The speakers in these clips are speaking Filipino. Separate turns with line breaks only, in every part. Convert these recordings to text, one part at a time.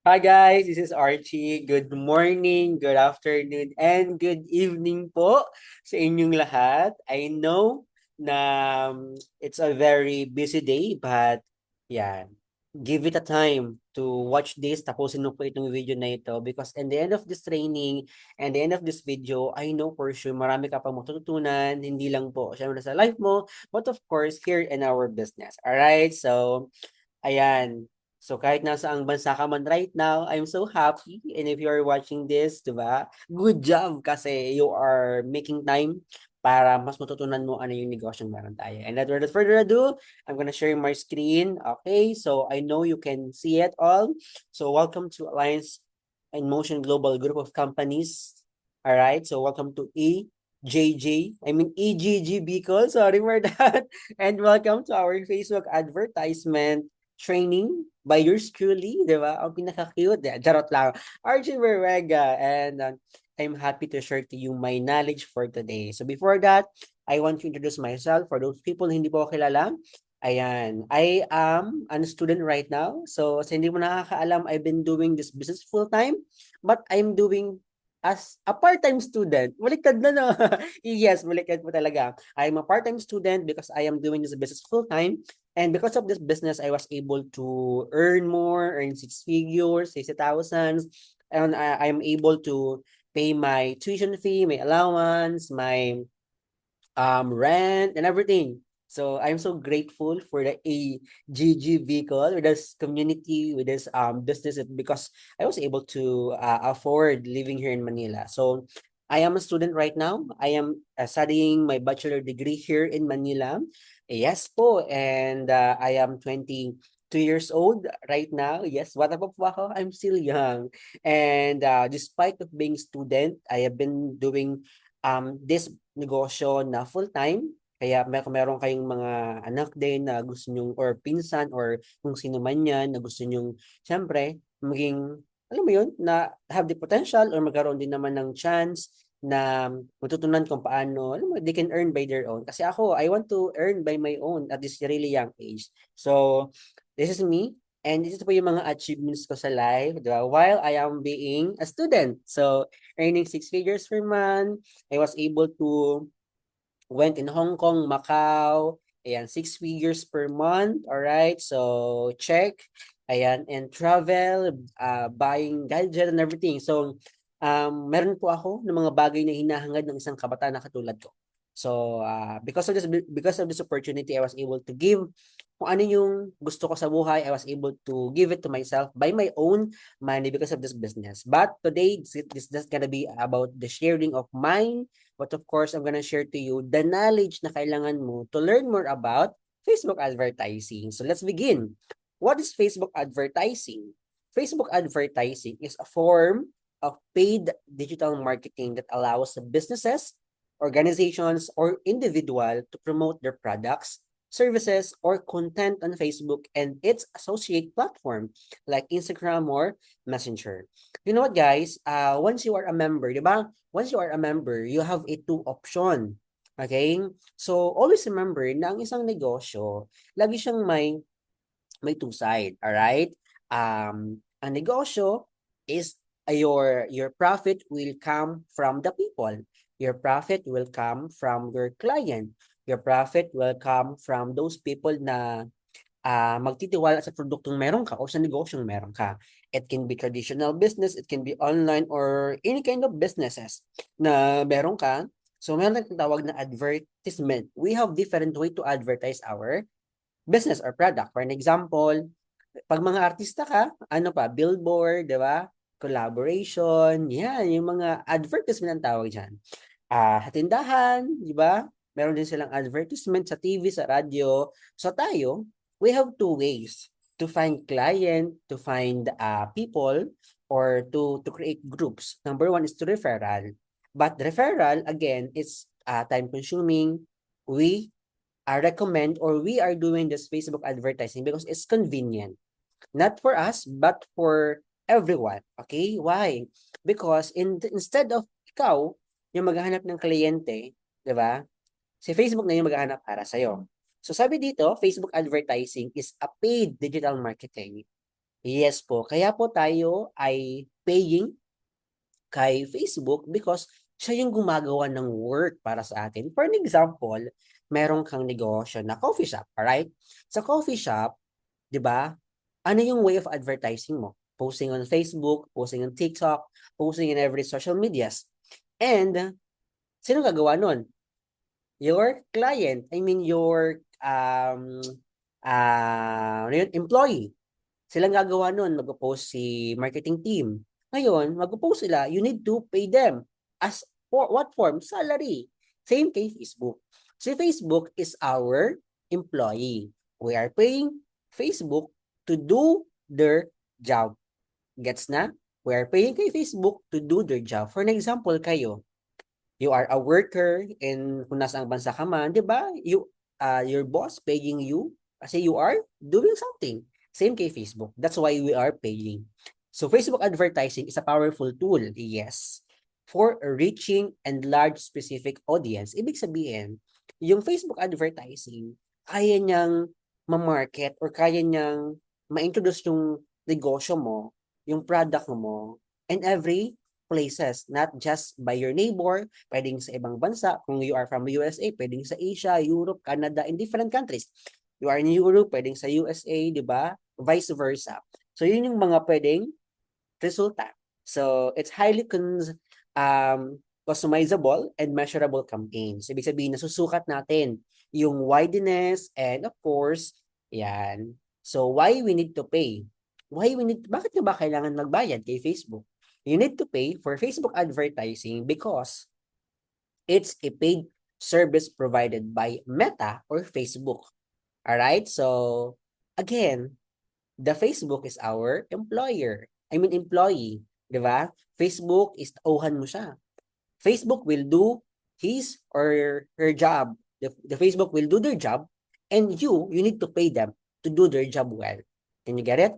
Hi guys, this is Archie. Good morning, good afternoon, and good evening po sa inyong lahat. I know na it's a very busy day, but yeah, give it a time to watch this. Tapusin mo po itong video na ito because in the end of this training and the end of this video, I know for sure marami ka pang matututunan, hindi lang po syempre sa life mo, but of course here in our business. Alright, so ayan. So kahit nasa ang bansa ka man right now, I'm so happy. And if you are watching this, di ba? Good job kasi you are making time para mas matutunan mo ano yung negosyong meron tayo. And without further ado, I'm gonna share my screen. Okay, so I know you can see it all. So welcome to Alliance in Motion Global Group of Companies. All right, so welcome to EGG Bicol. Sorry for that. And welcome to our Facebook advertisement training by yours truly, di ba? Ang pinaka-cute. Charot lang. Arjun Berrega. And I'm happy to share to you my knowledge for today. So before that, I want to introduce myself for those people na hindi po ako kilala. Ayan. I am a student right now. So sa hindi mo nakakaalam, I've been doing this business full-time. But I'm doing as a part-time student. Baliktad na no. Yes, baliktad po talaga. I'm a part-time student because I am doing this business full-time. And because of this business, I was able to earn more, earn six figures, 60,000. And I'm able to pay my tuition fee, my allowance, my rent, and everything. So I'm so grateful for the AGG vehicle with this community, with this business because I was able to afford living here in Manila. So I am a student right now. I am studying my bachelor degree here in Manila. Yes po, and I am 22 years old right now. Yes, bata pa po ako. I'm still young. And despite of being student, I have been doing this negosyo na full-time. Kaya meron kayong mga anak din na gusto nyong or pinsan or kung sino man yan na gusto nyong siyempre maging, alam mo yun, na have the potential or magkaroon din naman ng chance na matutunan kung paano, alam mo, they can earn by their own. Kasi ako, I want to earn by my own at this really young age. So, this is me. And this is po yung mga achievements ko sa life, di ba? While I am being a student. So, earning six figures per month, I was able to went in Hong Kong, Macau, ayan, six figures per month, all right? So, check. Ayan, and travel, buying gadget and everything. So, meron po ako ng mga bagay na hinahangad ng isang kabataan na katulad ko. So, because of this opportunity, I was able to give kung ano yung gusto ko sa buhay, I was able to give it to myself by my own money because of this business. But today, this is gonna be about the sharing of mine. But of course, I'm gonna share to you the knowledge na kailangan mo to learn more about Facebook advertising. So let's begin. What is Facebook advertising? Facebook advertising is a form of paid digital marketing that allows businesses, organizations, or individual to promote their products, services, or content on Facebook and its associate platform like Instagram or Messenger. You know what, guys? Once you are a member, di ba? Once you are a member, you have a two option. Okay? So, always remember na ang isang negosyo, lagi siyang may two side, all right? Ang negosyo is your profit will come from the people. Your profit will come from your client. Your profit will come from those people na magtitiwala sa produktong meron ka o sa negosyong meron ka. It can be traditional business, it can be online or any kind of businesses na meron ka. So meron tayong tawag na advertisement. We have different way to advertise our business or product. For an example, pag mga artista ka, ano pa, billboard, di ba? Collaboration, yan, yung mga advertisement ang tawag dyan. Tindahan, di ba? Meron din silang advertisement sa TV, sa radyo. So tayo, we have two ways to find client, to find people, or to create groups. Number one is to referral. But referral, again, is time consuming. We recommend or we are doing this Facebook advertising because it's convenient. Not for us, but for everyone. Okay? Why? Because instead of ikaw yung maghahanap ng kliyente, di ba? Si Facebook na yung maghahanap para sa'yo. So sabi dito, Facebook advertising is a paid digital marketing Yes po, kaya po tayo ay paying kay Facebook because siya yung gumagawa ng work para sa atin. For an example, meron kang negosyo na coffee shop, alright? Sa coffee shop, 'di ba? Ano yung way of advertising mo? Posting on Facebook, posting on TikTok, posting in every social medias. And sino gagawa nun? Your client, I mean your ano yun, employee. Silang gagawa nun, mag-post si marketing team. Ngayon, mag-post sila, you need to pay them. As for what form? Salary. Same kay Facebook. Si Facebook is our employee. We are paying Facebook to do their job. Gets na? We are paying kay Facebook to do their job. For an example, kayo, you are a worker in kung nasang bansa ka man, 'di ba? Your boss paying you kasi you are doing something. Same kay Facebook. That's why we are paying. So Facebook advertising is a powerful tool, yes, for reaching and large specific audience. Ibig sabihin, yung Facebook advertising, kaya niyang ma-market or kaya niyang ma-introduce yung negosyo mo, yung product mo, in every places, not just by your neighbor, pwedeng sa ibang bansa. Kung you are from USA, pwedeng sa Asia, Europe, Canada, in different countries. You are in Europe, pwedeng sa USA, di ba? Vice versa. So, yun yung mga pwedeng resulta. So, it's highly customizable and measurable campaigns. Ibig sabihin, nasusukat natin yung wideness and of course, yan. So, why we need to pay? Bakit nga ba kailangan magbayad kay Facebook? You need to pay for Facebook advertising because it's a paid service provided by Meta or Facebook. All right? So, again, the Facebook is our employer. I mean, employee. Di ba? Facebook is tauhan mo siya. Facebook will do his or her job. The Facebook will do their job and you need to pay them to do their job well. Can you get it?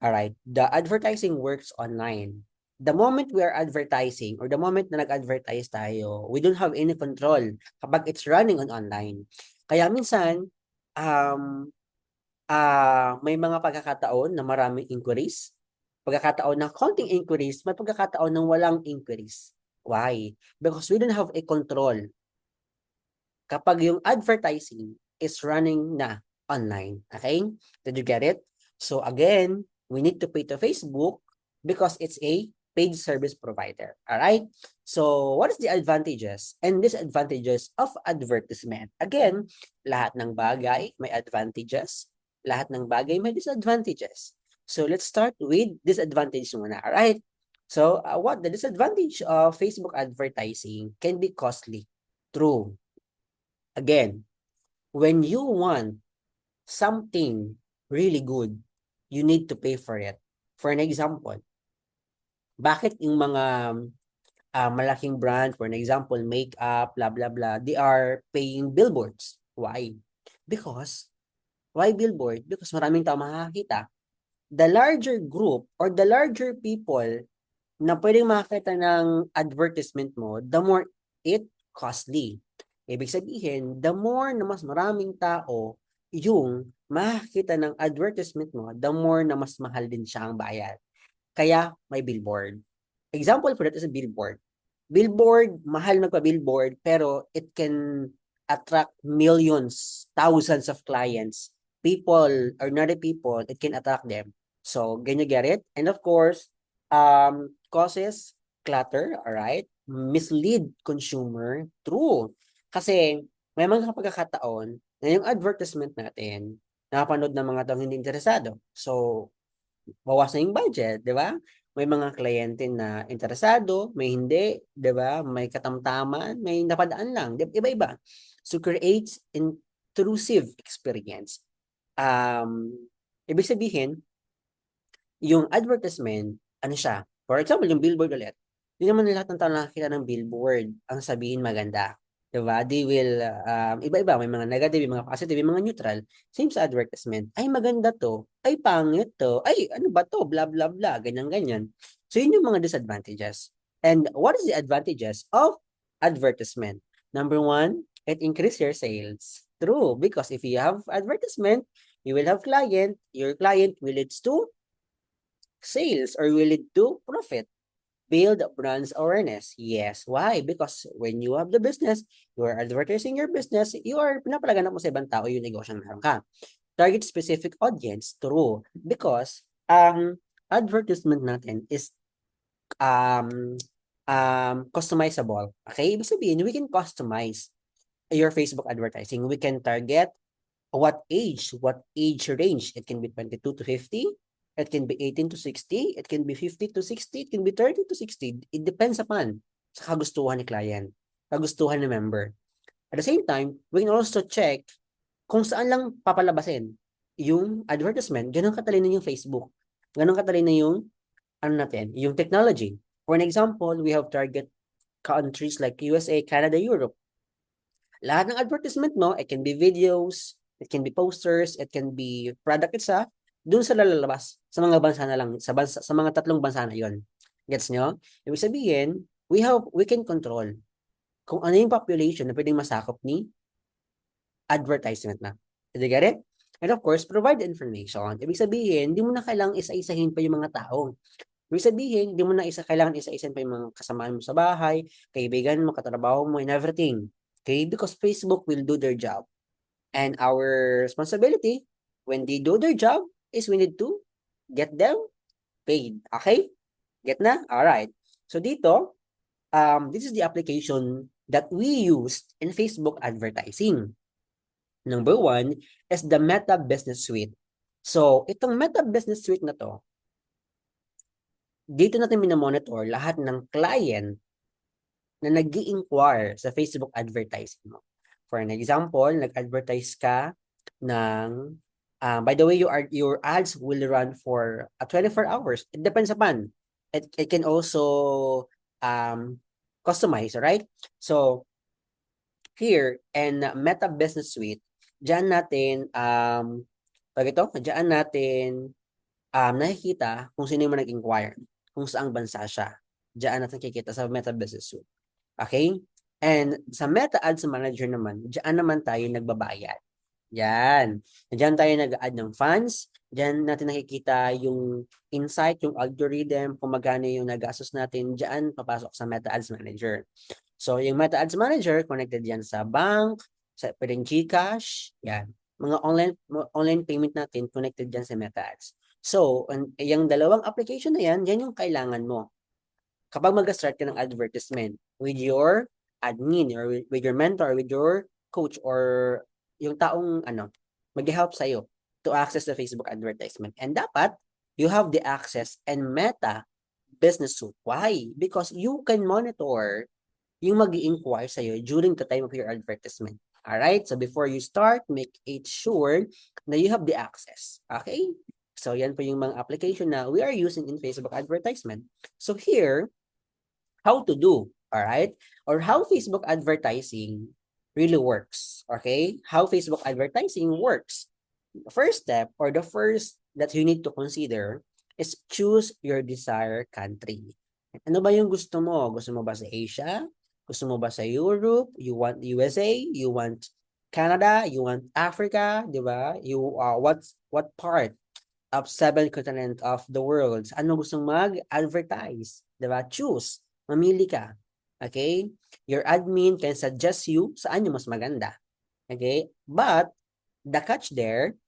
All right. The advertising works online. The moment we are advertising or the moment na nag-advertise tayo, we don't have any control kapag it's running on online. Kaya minsan, um, may mga pagkakataon na maraming inquiries, pagkakataon ng konting inquiries, may pagkakataon ng walang inquiries. Why? Because we don't have a control kapag yung advertising is running na online. Okay? Did you get it? So again, we need to pay to Facebook because it's a paid service provider. All right? So what is the advantages and disadvantages of advertisement? Again, lahat ng bagay may advantages, lahat ng bagay may disadvantages. So let's start with disadvantage muna. All right? So what the disadvantage of Facebook advertising can be costly. True. Again, when you want something really good, you need to pay for it. For an example, bakit yung mga malaking brand, for an example, makeup, blah, blah, blah, they are paying billboards. Why? Because, why billboard? Because maraming tao makakita. The larger group or the larger people na pwedeng makakita ng advertisement mo, the more it costly. Ibig sabihin, the more na mas maraming tao yung makakita ng advertisement mo, the more na mas mahal din siya ang bayad. Kaya may billboard. Example for that is a billboard. Billboard, mahal magpa-billboard, pero it can attract millions, thousands of clients. People, ordinary people, it can attract them. So, can you get it? And of course, causes clutter, alright? Mislead consumer. True. Kasi, may mga pagkakataon na yung advertisement natin, nakapanood ng mga taong hindi interesado. So, bawas na yung budget, di ba? May mga kliyente na interesado, may hindi, di ba? May katamtaman, may napadaan lang, iba-iba. So creates intrusive experience. Ibig sabihin, yung advertisement, ano siya? For example, yung billboard ulit. Hindi naman lahat ng tao nakakita ng billboard ang sabihin maganda. Diba? They will, iba-iba, may mga negative, may mga positive, may mga neutral. Same sa advertisement. Ay, maganda to. Ay, pangit to. Ay, ano ba to? Blah, blah, blah. Ganyan-ganyan. So, yun yung mga disadvantages. And what is the advantages of advertisement? Number one, it increases your sales. True, because if you have advertisement, you will have client. Your client will leads to sales or will lead to profit? Build brand awareness. Yes. Why? Because when you have the business, you are advertising your business, you are pinapalaganap mo sa ibang tao yung negosyo na meron ka. Target specific audience. True. Because ang advertisement natin is um, customizable. Okay? Ibig sabihin, we can customize your Facebook advertising. We can target what age range. It can be 22 to 50. It can be 18 to 60. It can be 50 to 60. It can be 30 to 60. It depends upon sa kagustuhan ni client, kagustuhan ni member. At the same time, we can also check kung saan lang papalabasin yung advertisement. Ganun katalino yung Facebook. Ganun katalino yung ano natin, yung technology. For an example, we have target countries like USA, Canada, Europe. Lahat ng advertisement mo, it can be videos, it can be posters, it can be product itself, dun sa lalabas sa mga bansa na lang, sa mga tatlong bansa na yon. Gets nyo? Ibig sabihin, we can control kung ano yung population na pwedeng masakop ni advertisement na. Did you get it? And of course, provide information. Ibig sabihin, hindi mo na kailangang isa-isahin pa yung mga tao. Ibig sabihin, hindi mo na kailangan isa-isahin pa yung mga kasamaan mo sa bahay, kaibigan mo, katrabaho mo, and everything. Okay? Because Facebook will do their job. And our responsibility, when they do their job, is we need to get them paid. Okay? Get na? Alright. So dito, this is the application that we used in Facebook advertising. Number 1 is the Meta Business Suite. So, itong Meta Business Suite na to, dito natin minomonitor lahat ng client na nag-i-inquire sa Facebook advertising mo. For an example, nag-advertise ka ng, by the way, your ads will run for 24 hours. It depends upon. It can also customize, right? So, here, in Meta Business Suite, diyan natin, diyan natin nakikita kung sino yung nag-inquire, kung saang bansa siya. Diyan natin kikita sa Meta Business Suite. Okay? And sa Meta Ads Manager naman, diyan naman tayo nagbabayad. Yan. Diyan tayo nag-add ng funds. Diyan natin nakikita yung insight, yung algorithm, kung magkano yung nagastos natin. Diyan papasok sa Meta Ads Manager. So, yung Meta Ads Manager, connected yan sa bank, sa pwedeng GCash, yan. Mga online payment natin, connected yan sa Meta Ads. So, yung dalawang application na yan, yan yung kailangan mo. Kapag mag-start ka ng advertisement with your admin or with your mentor, with your coach or yung taong mag-help sa'yo to access the Facebook advertisement. And dapat, you have the access and Meta Business Suite. Why? Because you can monitor yung mag-i-inquire sa'yo during the time of your advertisement. Alright? So before you start, make it sure na you have the access. Okay? So yan po yung mga application na we are using in Facebook advertisement. So here, how to do, alright? Or how Facebook advertising really works. Okay? How Facebook advertising works. The first step or the first that you need to consider is choose your desired country. Ano ba yung gusto mo? Gusto mo ba sa Asia? Gusto mo ba sa Europe? You want USA? You want Canada? You want Africa? Di ba? What part of 7 continents of the world? Ano gusto mag-advertise? Di ba? Choose. Mamili ka. Okay? Your admin can suggest you saan yung mas maganda. Okay? But, the catch there,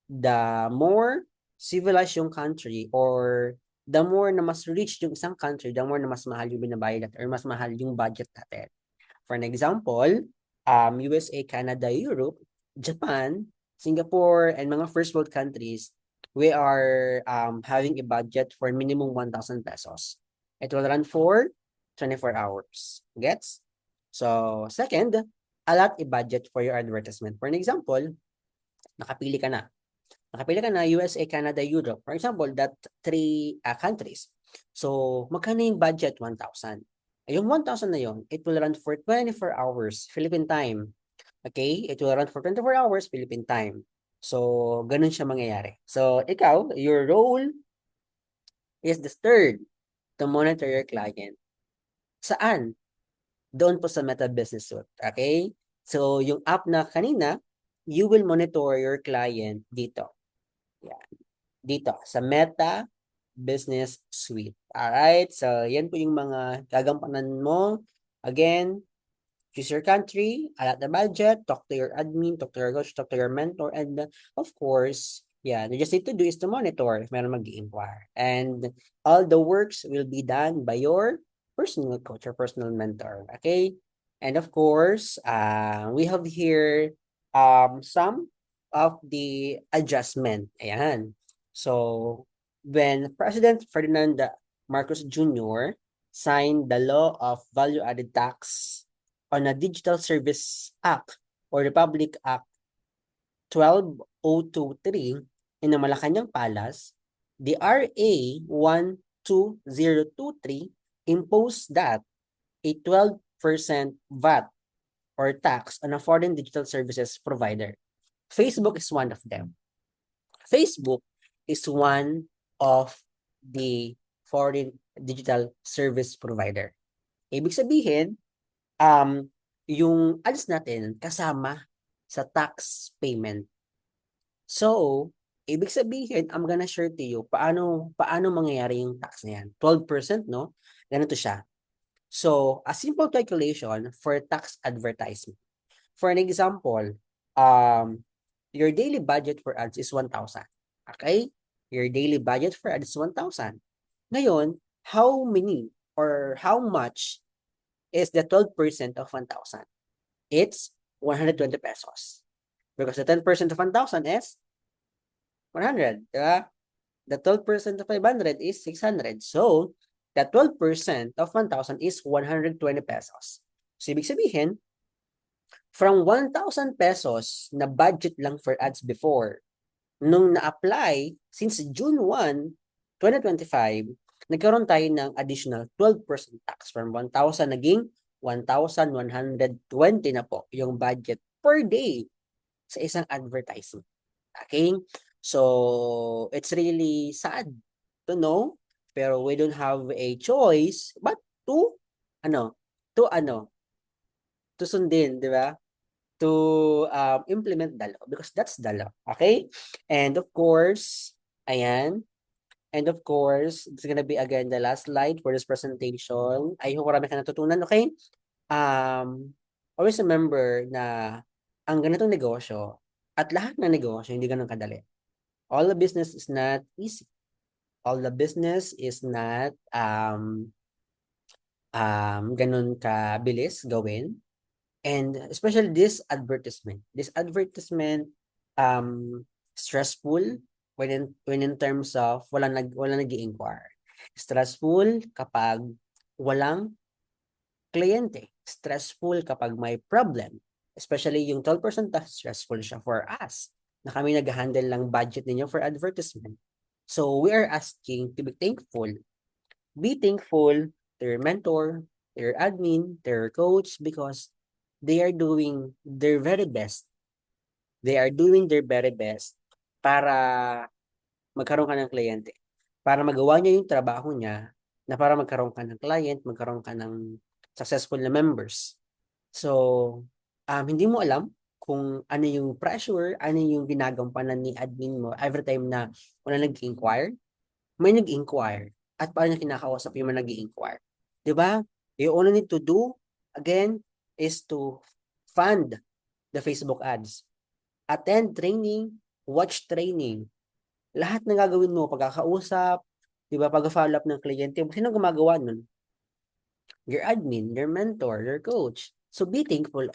the more civilized yung country or the more na mas rich yung isang country, the more na mas mahal yung binabayad or mas mahal yung budget natin. For an example, USA, Canada, Europe, Japan, Singapore, and mga first world countries, we are having a budget for minimum 1,000 pesos. It will run for 24 hours. Gets? So, second, allot a budget for your advertisement. For an example, nakapili ka na USA, Canada, Europe. For example, that 3 countries. So, magkano yung budget? 1,000. Yung 1,000 na yun, it will run for 24 hours Philippine time. Okay? It will run for 24 hours Philippine time. So, ganun siya mangyayari. So, ikaw, your role is the third to monitor your client. Saan? Doon po sa Meta Business Suite. Okay? So, yung app na kanina, you will monitor your client dito. Yan. Dito, sa Meta Business Suite. Alright? So, yan po yung mga gagampanan mo. Again, choose your country, allot the budget, talk to your admin, talk to your coach, talk to your mentor, and of course, yeah, you just need to do is to monitor if meron mag-inquire. And all the works will be done by your personal coach or personal mentor. Okay? And of course, we have here some of the adjustment. Ayan. So, when President Ferdinand Marcos Jr. signed the Law of Value-Added Tax on a Digital Service Act or Republic Act 12023 in the Malacanang Palace, the RA 12023 imposed that a 12% VAT or tax on a foreign digital services provider. Facebook is one of them. Facebook is one of the foreign digital service provider. Ibig sabihin, yung ads natin kasama sa tax payment. So, ibig sabihin, I'm gonna share to you paano mangyayari yung tax na yan. 12%, no? Ganito siya. So, a simple calculation for tax advertisement. For an example, your daily budget for ads is 1,000. Okay? Your daily budget for ads is 1,000. Ngayon, how many or how much is the 12% of 1,000? It's 120 pesos. Because the 10% of 1,000 is 100, diba? The 12% of 500 is 600. So, the 12% of 1,000 is 120 pesos. So, ibig sabihin, from 1,000 pesos na budget lang for ads before, nung na-apply, since June 1, 2025, nagkaroon tayo ng additional 12% tax. From 1,000 naging 1,120 na po yung budget per day sa isang advertisement. Okay? So, it's really sad to know, pero we don't have a choice but to, ano, to sundin, di ba? To implement the law because that's the law. Okay? And of course, ayan. And of course, it's gonna be again the last slide for this presentation. I hope marami ka natutunan, okay? Always remember na ang ganitong negosyo at lahat ng negosyo hindi ganun kadali. All the business is not easy. All the business is not ganun kabilis gawin. And especially this advertisement. This advertisement stressful when in terms of wala nag-i-inquire. Stressful kapag walang kliyente. Stressful kapag may problem. Especially yung 12% stressful siya for us na kami nag-handle lang budget ninyo for advertisement. So we are asking to be thankful. Be thankful to your mentor, to your admin, to your coach because they are doing their very best. They are doing their very best para magkaroon ka ng kliyente. Para magawa niya yung trabaho niya na para magkaroon ka ng client, magkaroon ka ng successful na members. So, hindi mo alam kung ano yung pressure, ano yung ginagampanan ni admin mo every time na wala nag-inquire, may nag-inquire at paano niya kinakausap yung mga nag-inquire. Diba? You only need to do, again, is to fund the Facebook ads. Attend training, watch training. Lahat ng gagawin mo, pagkakausap, diba, pag-follow up ng kliyente mo, sino gumagawa nun? Your admin, your mentor, your coach. So be thankful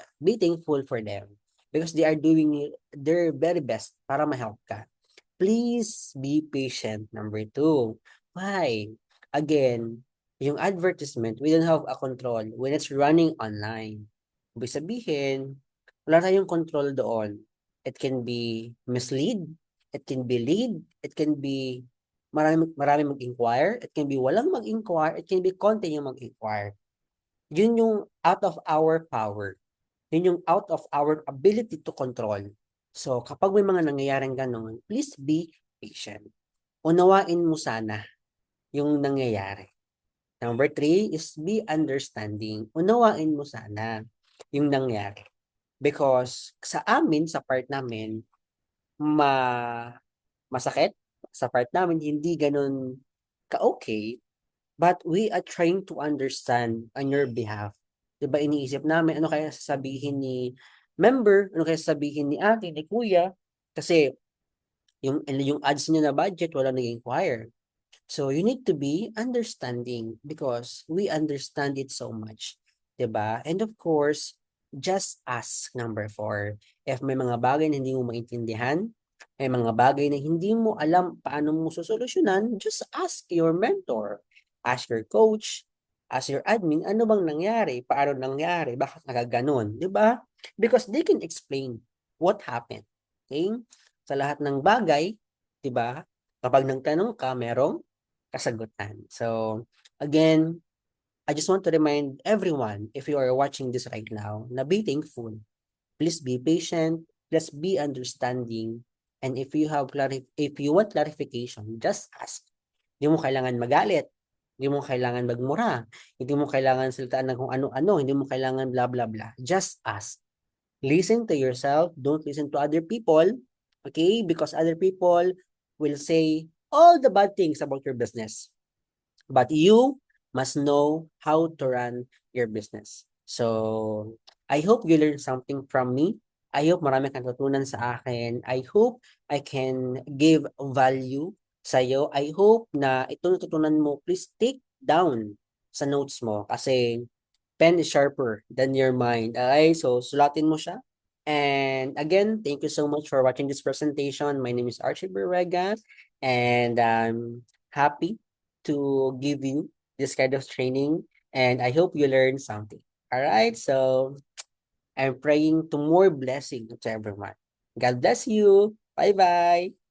for them because they are doing their very best para ma-help ka. Please be patient. Number 2. Why? Again, yung advertisement, we don't have a control when it's running online. Ibig sabihin, wala tayong control doon. It can be mislead, it can be lead, it can be marami mag-inquire, it can be walang mag-inquire, it can be konti yung mag-inquire. Yun yung out of our power. Yun yung out of our ability to control. So, kapag may mga nangyayaring ganun, please be patient. Unawain mo sana yung nangyayari. Number 3 is be understanding. Unawain mo sana yung nangyari. Because sa amin, sa part namin, masakit. Sa part namin, hindi ganun ka-okay, but we are trying to understand on your behalf. 'Di ba iniisip namin, ano kaya sasabihin ni member, ano kaya sasabihin ni ate, ni kuya, kasi yung ads niyo na budget wala nag-inquire. So you need to be understanding because we understand it so much, 'di ba? And of course, just ask number 4. If may mga bagay na hindi mo maintindihan, may mga bagay na hindi mo alam paano mo susolusyunan, just ask your mentor, ask your coach, ask your admin, ano bang nangyari? Paano nangyari? Bakit nagaganon? 'Di ba? Because they can explain what happened. Okay? Sa lahat ng bagay, 'di ba? Kapag nagtanong ka, merong kasagutan. So, again, I just want to remind everyone, if you are watching this right now, na be thankful. Please be patient. Let's be understanding. And if you want clarification, just ask. Hindi mo kailangan magalit. Hindi mo kailangan magmura. Hindi mo kailangan salitaan ng kung ano-ano. Hindi mo kailangan blah, blah, blah. Just ask. Listen to yourself. Don't listen to other people. Okay? Because other people will say all the bad things about your business. But you must know how to run your business. So, I hope you learned something from me. I hope marami kang natutunan sa akin. I hope I can give value sa iyo. I hope na ito natutunan mo, please take down sa notes mo kasi pen is sharper than your mind. Okay, so sulatin mo siya. And again, thank you so much for watching this presentation. My name is Archie Berrega, and I'm happy to give you this kind of training. And I hope you learn something. All right, so I'm praying to more blessing to everyone. God bless you. Bye bye.